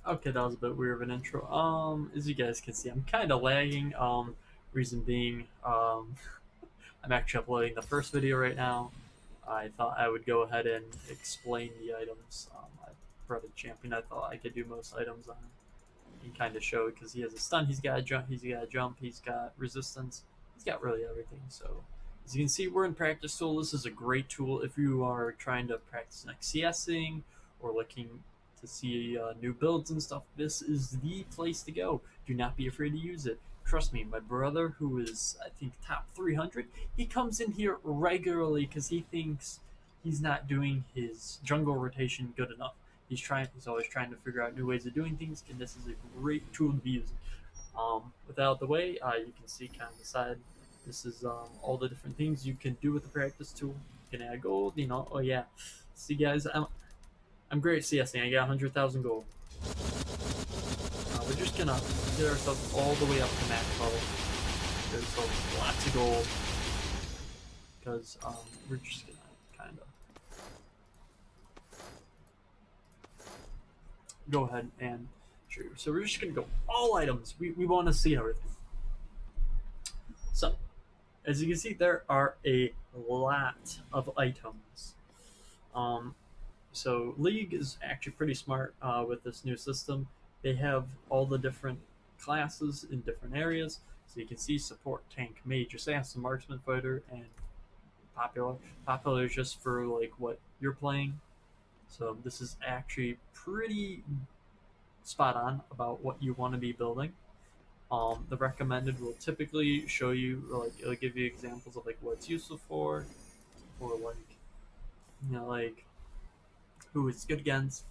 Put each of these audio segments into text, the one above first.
Okay, that was a bit weird of an intro. As you guys can see, I'm kind of lagging. Reason being, I'm actually uploading the first video right now. I thought I would go ahead and explain the items. I brought a champion. I thought I could do most items on and kind of show because he has a stun. He's got a jump. He's got a jump. He's got resistance. He's got really everything. So as you can see, we're in practice tool. This is a great tool if you are trying to practice next CSing or looking to see new builds and stuff. This is the place to go. Do not be afraid to use it. Trust me, my brother, who is I think top 300, he comes in here regularly because he thinks he's not doing his jungle rotation good enough. He's always trying to figure out new ways of doing things, and this is a great tool to be using. With out the way, you can see kind of the side. This is all the different things you can do with the practice tool. You can add gold, you know. Oh yeah, see guys, I'm great at CSing. I got 100,000 gold. We're just gonna get ourselves all the way up to max level. Get ourselves lots of gold because we're just gonna kind of go ahead and show you. So we're just gonna go all items. We want to see everything. So as you can see, there are a lot of items. Um, so League is actually pretty smart with this new system. They have all the different classes in different areas. So you can see support, tank, mage, assassin, marksman, fighter, and popular. Popular is just for like what you're playing. So this is actually pretty spot on about what you want to be building. The recommended will typically show you, like, it'll give you examples of like what it's useful for, or like, like who it's good against.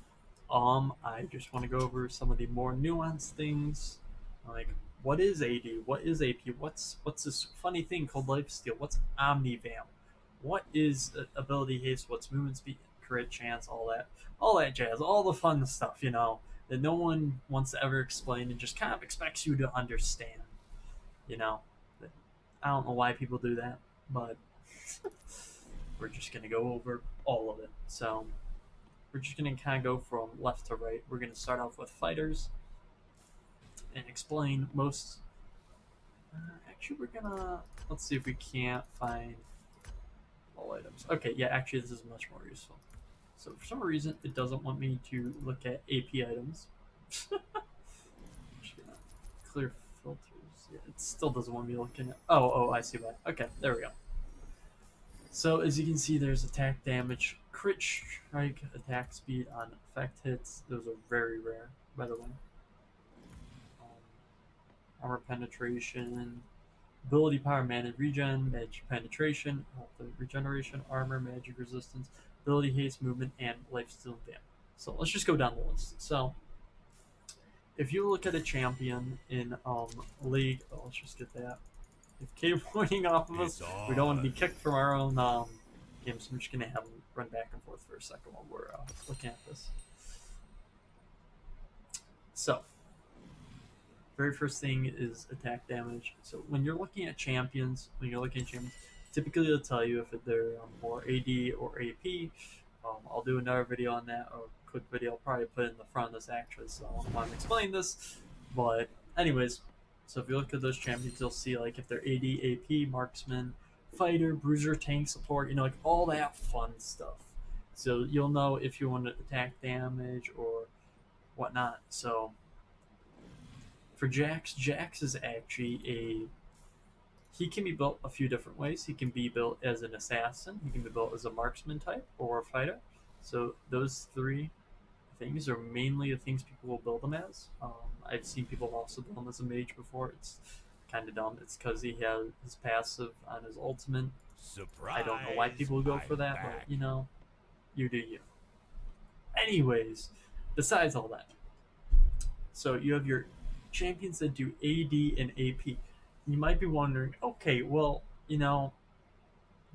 I just want to go over some of the more nuanced things, like what is AD, what is AP, what's this funny thing called lifesteal, what's Omnivam, what is ability haste, what's movement speed, crit chance, all that jazz, all the fun stuff, that no one wants to ever explain and just kind of expects you to understand. You know, I don't know why people do that, but we're just gonna go over all of it. So we're just gonna kind of go from left to right. We're gonna start off with fighters and explain most. Actually, we're gonna let's see if we can't find all items. Okay, yeah, actually, this is much more useful. So for some reason, it doesn't want me to look at AP items. I'm just gonna clear filters. Yeah, it still doesn't want me looking at. Oh, I see why. Okay, there we go. So as you can see, there's attack damage, crit strike, attack speed on effect hits. Those are very rare, by the way. Armor penetration, ability power, mana regen, magic penetration, regeneration, armor, magic resistance, ability haste, movement, and lifesteal damage. So let's just go down the list. So if you look at a champion in League, let's just get that. If Cave pointing off of us, we don't want to be kicked from our own game, so I'm just gonna have him run back and forth for a second while we're looking at this. So, very first thing is attack damage. So when you're looking at champions, typically it'll tell you if they're more AD or AP. I'll do another video on that, or a quick video. I'll probably put it in the front of this actually, so I don't want to explain this. But anyways, so if you look at those champions, you'll see like if they're AD, AP, marksman, fighter, bruiser, tank, support, like all that fun stuff. So you'll know if you want to attack damage or whatnot. So for Jax is actually he can be built a few different ways. He can be built as an assassin, he can be built as a marksman type or a fighter. So those three things are mainly the things people will build him as. I've seen people also build him as a mage before. It's kind of dumb. It's because he has his passive on his ultimate. Surprise, I don't know why people go for that, back. but you do you. Anyways, besides all that, so you have your champions that do AD and AP. You might be wondering, okay, well,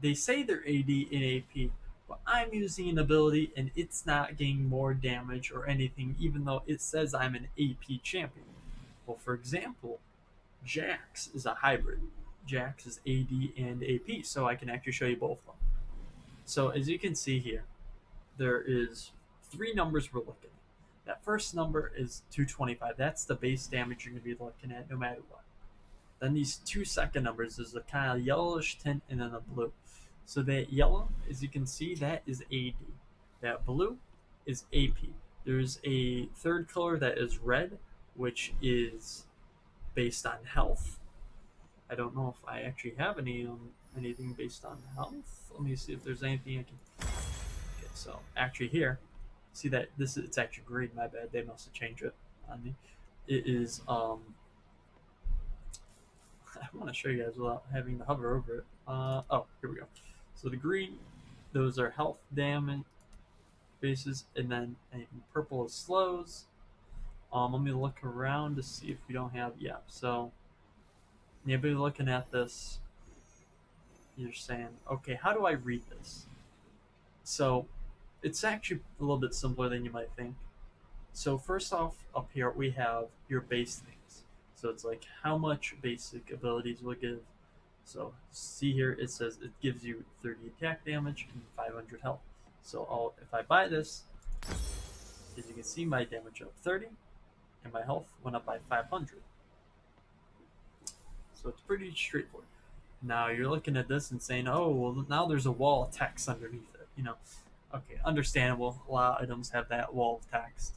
they say they're AD and AP, but I'm using an ability and it's not getting more damage or anything, even though it says I'm an AP champion. Well, for example, Jax is a hybrid. Jax is AD and AP, so I can actually show you both of them. So as you can see here, there is three numbers we're looking at. That first number is 225. That's the base damage you're going to be looking at no matter what. Then these two second numbers, there's a kind of yellowish tint and then a blue. So that yellow, as you can see, that is AD. That blue is AP. There's a third color that is red, which is based on health. I don't know if I actually have anything based on health. Let me see if there's anything I can. Okay, so actually here, see that it's actually green. My bad. They must have changed it on me. It is I want to show you guys without having to hover over it. Oh, here we go. So the green, those are health damage bases, and then anything purple is slows. Let me look around to see if we don't have. Yeah. So anybody looking at this, you're saying, okay, how do I read this? So it's actually a little bit simpler than you might think. So first off, up here we have your base things. So it's like how much basic abilities will give. So see here, it says it gives you 30 attack damage and 500 health. So if I buy this, as you can see, my damage up 30, and my health went up by 500. So it's pretty straightforward. Now you're looking at this and saying, oh, well, now there's a wall of text underneath it. Okay, understandable. A lot of items have that wall of text.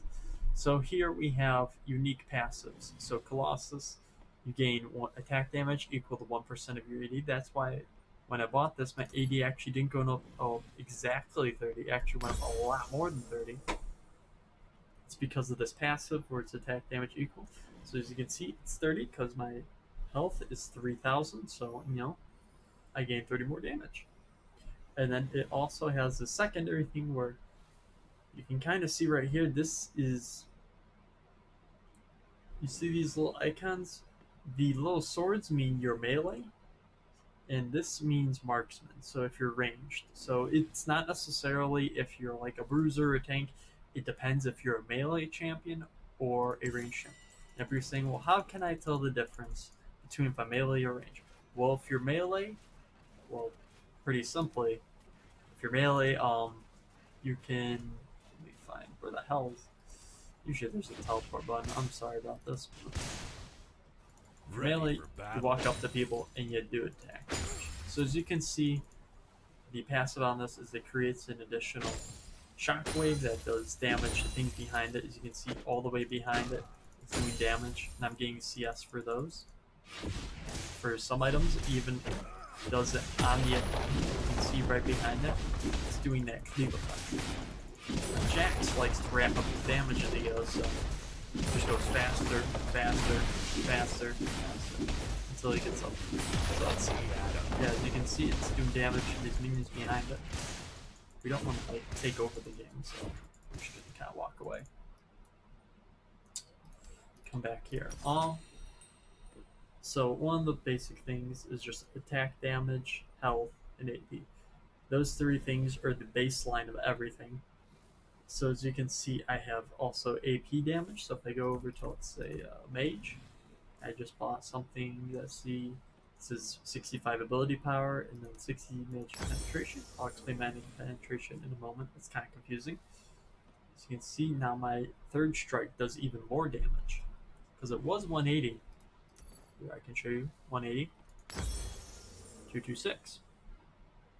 So here we have unique passives. So Colossus, you gain attack damage equal to 1% of your AD. That's why when I bought this, my AD actually didn't go up exactly 30. It actually went up a lot more than 30. It's because of this passive where it's attack damage equal. So as you can see, it's 30 because my health is 3,000. So, I gain 30 more damage. And then it also has the secondary thing where you can kind of see right here, this is, you see these little icons? The little swords mean you're melee, and this means marksman, so if you're ranged. So it's not necessarily if you're like a bruiser or a tank, it depends if you're a melee champion or a ranged champion. And if you're saying, well, how can I tell the difference between if I'm melee or ranged? Well, if you're melee, well, pretty simply, if you're melee, you can, let me find where the hell is, usually there's a teleport button, I'm sorry about this. Melee, you walk up to people and you do attack. So as you can see, the passive on this is it creates an additional shockwave that does damage to things behind it. As you can see, all the way behind it, it's doing damage, and I'm getting CS for those. For some items, it even does it on the, you can see right behind it, it's doing that cleave effect. Jax likes to wrap up his damage as he goes, so it just goes faster, faster, faster, faster, until he gets up. So let's see. Yeah, as you can see, it's doing damage to these minions behind it. We don't want to take over the game, so we're just gonna kind of walk away. Come back here. So one of the basic things is just attack damage, health, and AP. Those three things are the baseline of everything. So as you can see, I have also AP damage. So if I go over to, let's say, Mage, I just bought something that's this is 65 ability power and then 60 magic penetration. I'll explain magic penetration in a moment. It's kind of confusing. As you can see, now my third strike does even more damage because it was 180. Here, I can show you 180, 226.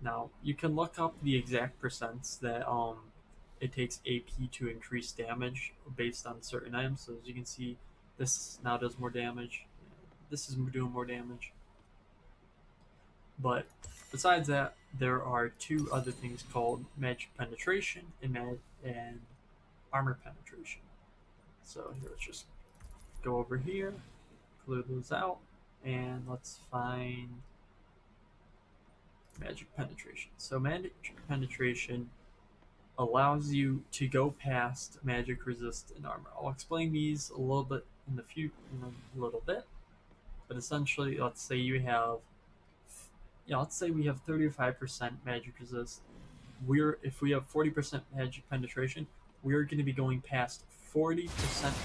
Now you can look up the exact percents that it takes AP to increase damage based on certain items. So as you can see, this now does more damage. This is doing more damage. But besides that, there are two other things called magic penetration and armor penetration. So here, let's just go over here, clear those out, and let's find magic penetration. So magic penetration allows you to go past magic resist and armor. I'll explain these a little bit in a little bit, but essentially, let's say you have, let's say we have 35% magic resist. If we have 40% magic penetration, we're going to be going past 40%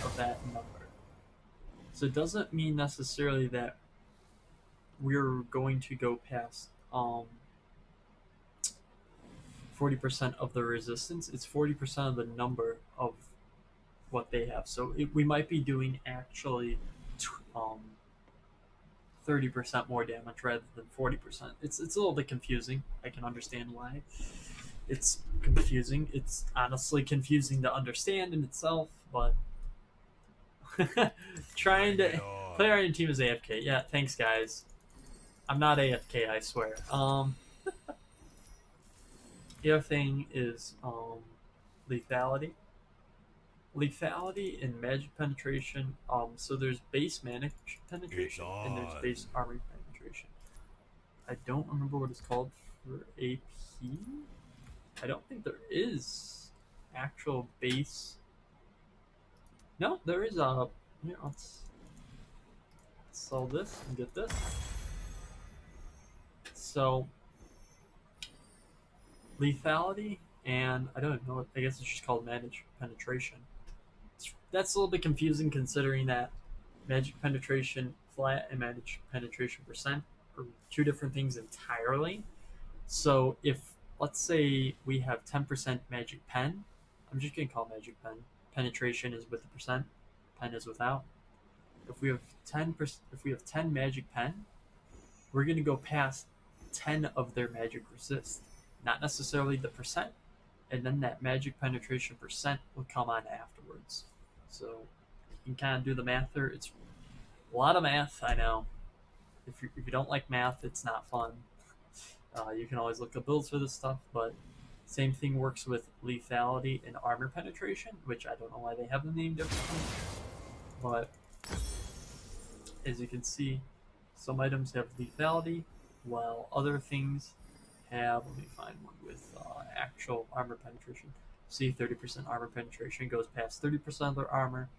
of that number. So it doesn't mean necessarily that we're going to go past 40% of the resistance. It's 40% of the number of what they have. So we might be doing actually um, 30% more damage rather than 40%. It's a little bit confusing. I can understand why it's confusing. It's honestly confusing to understand in itself, but trying Bring it to on. player on your team is AFK. Yeah, thanks guys. I'm not AFK, I swear. The other thing is lethality. Lethality and magic penetration. So there's base magic It's penetration and there's on. base armor penetration. I don't remember what it's called for AP. I don't think there is actual base. No, there is a. Here, let's sell this and get this. So lethality and I don't know. I guess it's just called magic penetration. That's a little bit confusing considering that magic penetration flat and magic penetration percent are two different things entirely. So if let's say we have 10% magic pen, I'm just gonna call magic pen. Penetration is with the percent, pen is without. If we have 10%, if we have 10 magic pen, we're gonna go past 10 of their magic resist, not necessarily the percent, and then that magic penetration percent will come on afterwards. So you can kind of do the math there. It's a lot of math, I know. If you don't like math, it's not fun. You can always look up builds for this stuff, but same thing works with lethality and armor penetration, which I don't know why they have the name differently. But as you can see, some items have lethality, while other things have. Let me find one with actual armor penetration. See, 30% armor penetration goes past 30% of their armor,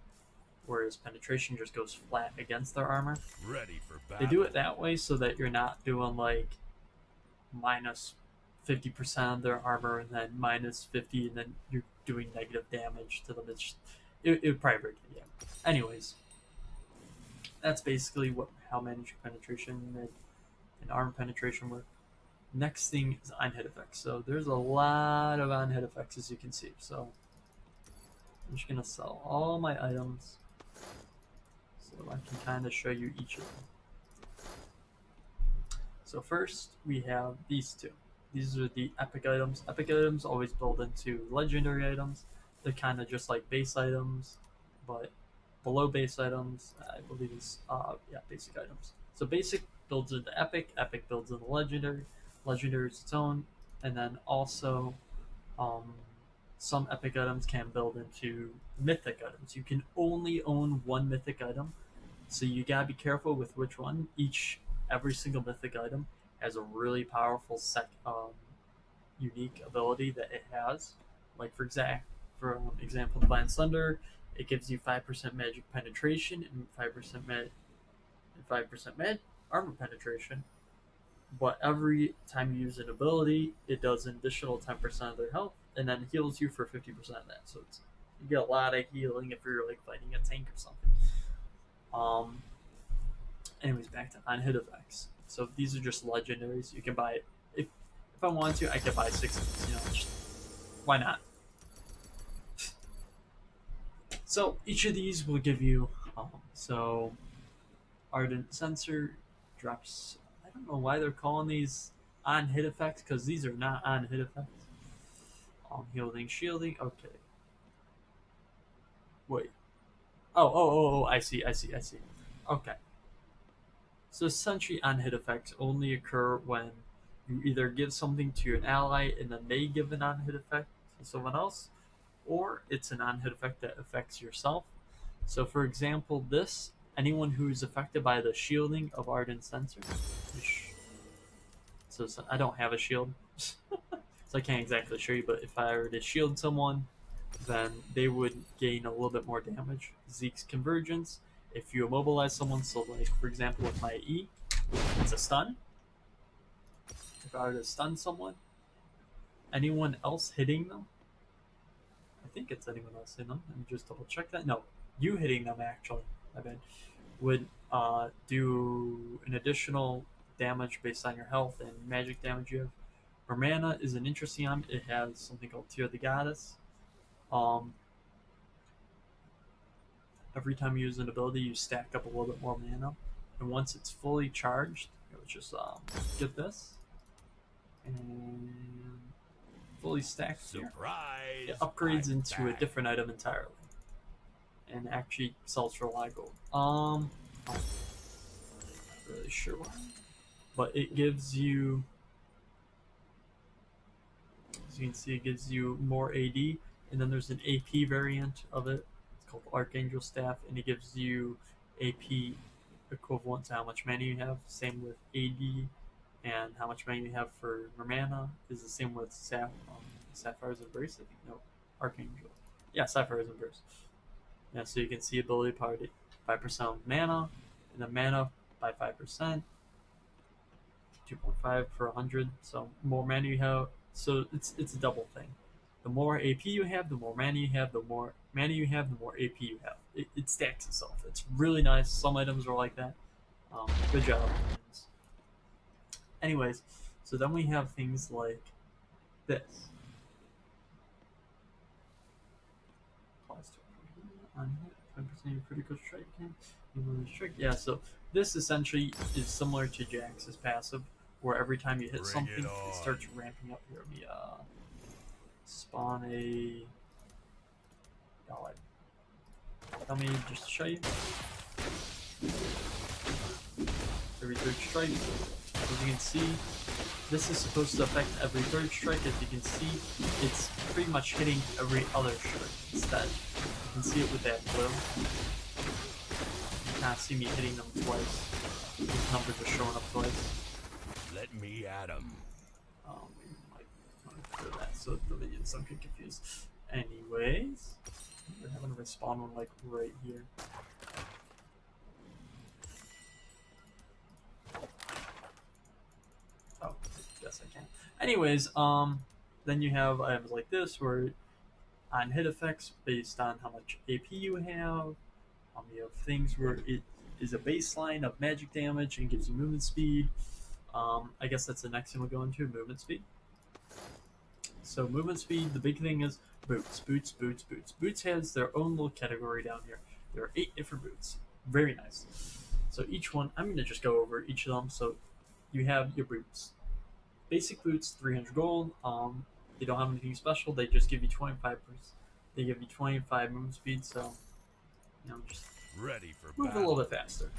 whereas penetration just goes flat against their armor. Ready for They do it battle. that way so that you're not doing like minus 50% of their armor and then minus 50 and then you're doing negative damage to them. It would probably break the game. Anyways, that's basically what how magic penetration and armor penetration work. Next thing is on hit effects. So there's a lot of on hit effects as you can see. So I'm just gonna sell all my items so I can kind of show you each of them. So first we have these two. These are the epic items. Epic items always build into legendary items. They're kind of just like base items, but below base items, I believe is basic items. So basic builds into epic. Epic builds into legendary. Legendary is its own, and then also um, some epic items can build into mythic items. You can only own one mythic item, so you gotta be careful with which one. Every single mythic item has a really powerful unique ability that it has. Like for example, Divine Thunder, it gives you 5% magic penetration and 5% armor penetration. But every time you use an ability, it does an additional 10% of their health, and then heals you for 50% of that. So you get a lot of healing if you're like fighting a tank or something. Um, Anyways, back to on hit effects. So these are just legendaries. You can buy it if I want to. I could buy 6 of these. Just, why not? So each of these will give you. So Ardent Sensor drops. I don't know why they're calling these on hit effects because these are not on hit effects. Healing, shielding. Okay. Wait. Oh! I see. Okay. So essentially, on hit effects only occur when you either give something to an ally and then they give an on hit effect to someone else, or it's an on hit effect that affects yourself. So, for example, this anyone who is affected by the shielding of Ardent Sensor. So I don't have a shield, so I can't exactly show you. But if I were to shield someone, then they would gain a little bit more damage. Zeke's Convergence. If you immobilize someone, so like for example with my E, it's a stun. If I were to stun someone, anyone else hitting them, I think it's anyone else hitting them. Let me just double check that. No, you hitting them actually, I mean, would do an additional damage based on your health and magic damage you have. Romana is an interesting item. It has something called Tear the Goddess. Um, Every time you use an ability, you stack up a little bit more mana. And once it's fully charged, let's just get this. And fully stacked here. Surprise! It upgrades I'm into a back. different item entirely. And actually sells for a lot of gold. I'm not really sure why. But it gives you, as you can see, it gives you more AD. And then there's an AP variant of it. It's called Archangel Staff, and it gives you AP equivalent to how much mana you have. Same with AD, and how much mana you have for mana is the same with Sapphire's Embrace. I think no, Archangel. Yeah, Sapphire's Embrace. Yeah, so you can see ability power 5% mana, and the mana by 5%, 2.5 per 100. So more mana you have, so it's a double thing. The more AP you have, the more mana you have. The more mana you have, the more AP you have. It stacks itself. It's really nice. Some items are like that. Good job. Anyways, so then we have things like this. Applies to on hit, 5% of critical strike. Yeah, so this essentially is similar to Jax's passive, where every time you hit Bring something, it it on. starts ramping up. Here, let me spawn a. God, tell me just to show you. Every third strike, as you can see, this is supposed to affect every third strike. As you can see, it's pretty much hitting every other strike instead. You can see it with that blue. You can't see me hitting them twice. These numbers are showing up twice. Let me at 'em. We might want to clear that so the minions don't get confused. Anyways, we're having to respawn one like right here. Oh, yes I can. Anyways, then you have items like this where on hit effects based on how much AP you have. You have things where it is a baseline of magic damage and gives you movement speed. I guess that's the next thing we'll go into, movement speed. So movement speed, the big thing is boots. Boots has their own little category down here. There are 8 different boots. Very nice. So each one, I'm going to just go over each of them. So you have your boots. Basic boots, 300 gold. They don't have anything special. They just give you 25%. They give you 25 movement speed. So, just Ready for move a battle. little bit faster.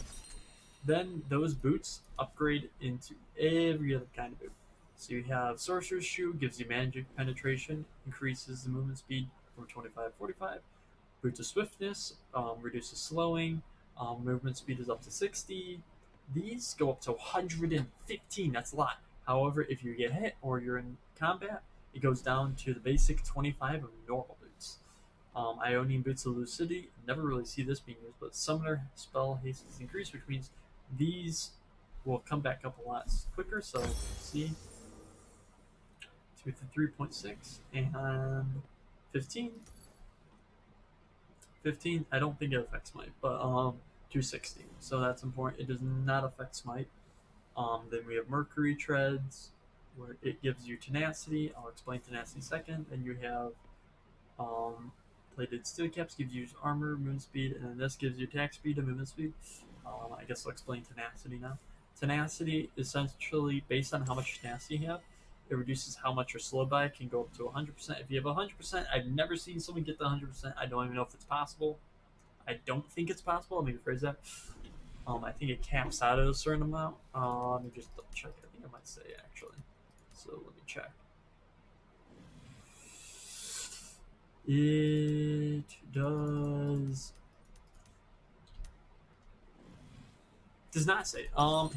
Then those boots upgrade into every other kind of boot. So you have Sorcerer's Shoe, gives you magic penetration, increases the movement speed from 25 to 45. Boots of Swiftness, reduces slowing, movement speed is up to 60. These go up to 115, that's a lot. However, if you get hit or you're in combat, it goes down to the basic 25 of normal boots. Ionian Boots of Lucidity, never really see this being used, but Summoner Spell Haste is increased, which means these will come back up a lot quicker. So, see, 2 to 3.6 and 15. 15, I don't think it affects Smite, but 260. So that's important. It does not affect Smite. Then we have Mercury Treads, where it gives you Tenacity. I'll explain Tenacity second. Then you have Plated Steel Caps, gives you armor, movement speed, and then this gives you attack speed and movement speed. I guess I'll explain Tenacity now. Tenacity is essentially based on how much tenacity you have. It reduces how much you're slowed by. It can go up to 100%. If you have 100%, I've never seen someone get the 100%. I don't even know if it's possible. I don't think it's possible. Let me rephrase that. I think it caps out at a certain amount. Let me just double check. I think I might say actually. So let me check. It does not say.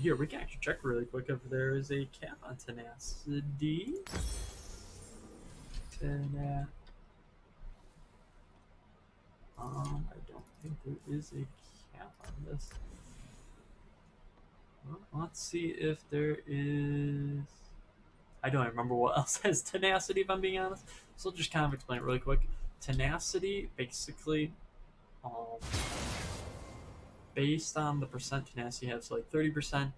Here we can actually check really quick if there is a cap on tenacity. I don't think there is a cap on this. Well, let's see if there is. I don't remember what else has tenacity, if I'm being honest. So I'll just kind of explain it really quick. Tenacity, basically, based on the percent tenacity you have, so like 30%,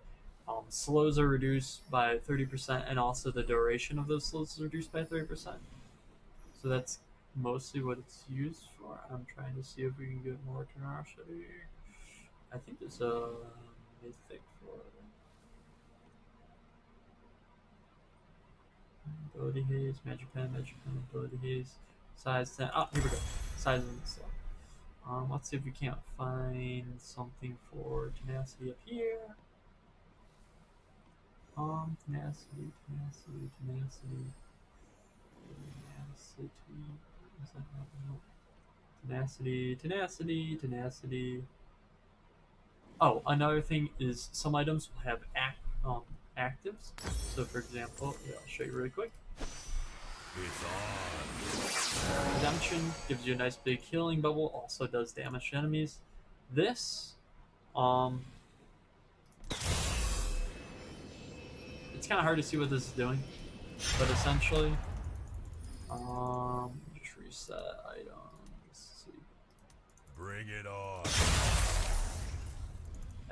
slows are reduced by 30%, and also the duration of those slows is reduced by 30%. So that's mostly what it's used for. I'm trying to see if we can get more tenacity. I think there's a mythic for ability haze, magic pen, ability haze, size 10. Oh, here we go. Size of the slot. Let's see if we can't find something for tenacity up here. Tenacity. Is that not no? Tenacity. Oh, another thing is some items will have actives. So, for example, yeah, I'll show you really quick. It's on. Redemption gives you a nice big healing bubble. Also does damage to enemies. This, it's kind of hard to see what this is doing, but essentially, just reset items. See. Bring it on.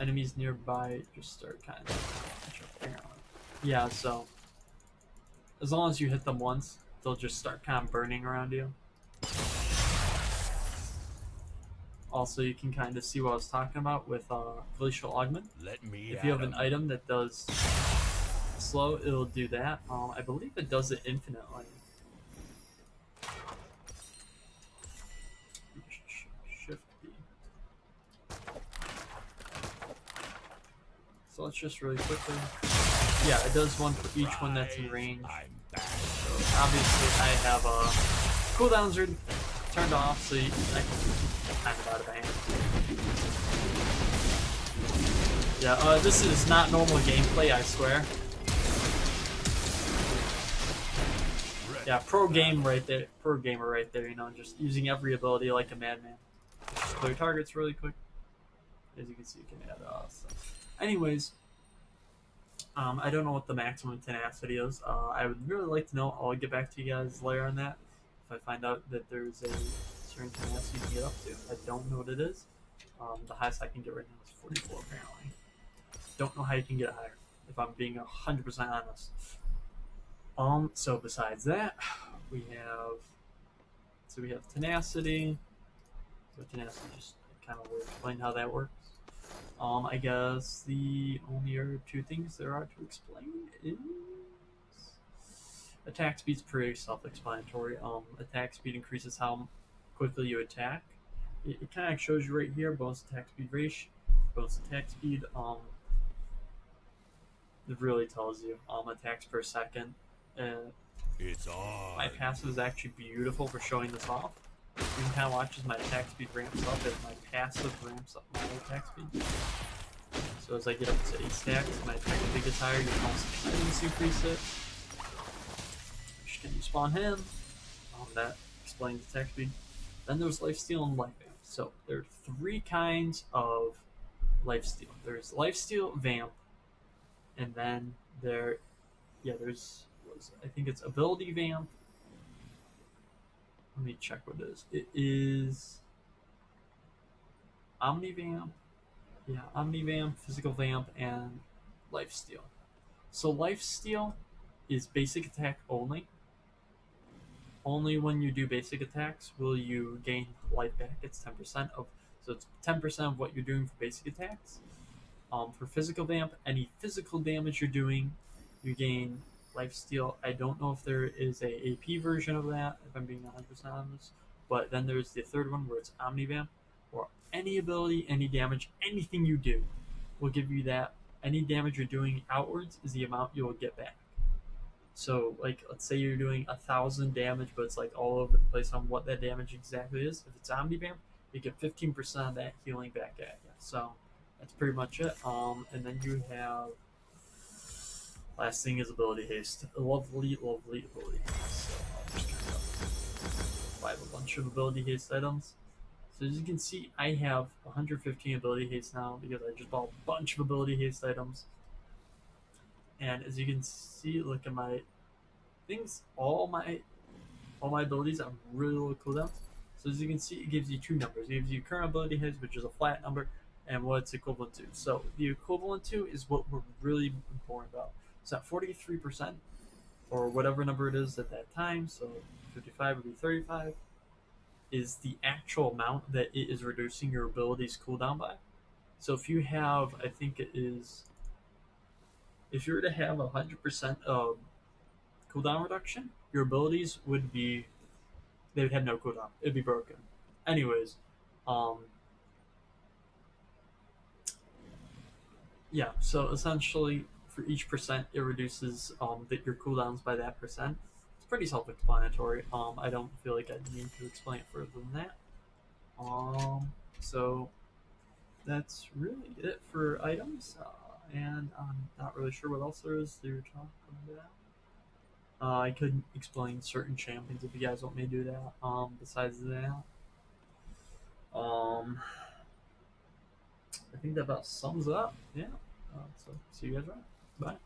Enemies nearby just start kind of. Yeah, so as long as you hit them once, they'll just start kind of burning around you. Also, you can kind of see what I was talking about with Glacial Augment. If you have an item that does slow, it'll do that. I believe it does it infinitely. Shift B. So let's just really quickly. Yeah, it does one for each one that's in range. So obviously, I have cooldowns are turned off, so I can kind of out of hand. Yeah, this is not normal gameplay, I swear. Yeah, pro gamer right there, you know, just using every ability like a madman. Just clear targets really quick. As you can see, you can add stuff. Anyways, I don't know what the maximum tenacity is. I would really like to know. I'll get back to you guys later on that. If I find out that there's a certain tenacity you can get up to. I don't know what it is. The highest I can get right now is 44 apparently. Don't know how you can get higher, if I'm being 100% honest. So besides that, we have tenacity. So tenacity, just kind of will explain how that works. I guess the only other two things there are to explain is attack speed's pretty self-explanatory. Attack speed increases how quickly you attack. It kind of shows you right here, bonus attack speed ratio, bonus attack speed. It really tells you attacks per second. It's on. My passive is actually beautiful for showing this off. You can kind of watch as my attack speed ramps up as my passive ramps up my attack speed. So as I get up to 8 stacks, my attack speed gets higher, you can also items increase it. Which can you spawn him? That explains attack speed. Then there's lifesteal and life vamp. So there are 3 kinds of lifesteal. There's lifesteal, vamp, and then there's I think it's ability vamp. Let me check what it is. It is Omnivamp. Yeah, Omnivamp, Physical Vamp, and Lifesteal. So Lifesteal is basic attack only. Only when you do basic attacks will you gain life back. It's 10% of, so it's 10% of what you're doing for basic attacks. For Physical Vamp, any physical damage you're doing, you gain Lifesteal. I don't know if there is a AP version of that, if I'm being 100% honest. But then there's the third one where it's Omnivamp, or any ability, any damage, anything you do will give you that. Any damage you're doing outwards is the amount you'll get back. So, like, let's say you're doing 1,000 damage, but it's like all over the place on what that damage exactly is. If it's Omnivamp, you get 15% of that healing back at you. So that's pretty much it. And then you have. Last thing is ability haste. Lovely ability haste. So I'll just kind of buy a bunch of ability haste items. So as you can see, I have 115 ability haste now because I just bought a bunch of ability haste items. And as you can see, look at my things. All my abilities have really low cooldowns. So as you can see, it gives you 2 numbers. It gives you current ability haste, which is a flat number, and what it's equivalent to. So the equivalent to is what we're really important about. So at 43%, or whatever number it is at that time, so 55 would be 35, is the actual amount that it is reducing your abilities cooldown by. So if you have, I think it is, if you were to have 100% of cooldown reduction, your abilities would be, they would have no cooldown. It'd be broken. Anyways, um, yeah. So essentially, for each percent, it reduces your cooldowns by that percent. It's pretty self-explanatory. I don't feel like I need to explain it further than that. So that's really it for items, and I'm not really sure what else there is to talk about. I could explain certain champions if you guys want me to do that. Besides that, um, I think that about sums it up. Yeah. So see you guys around. Bye.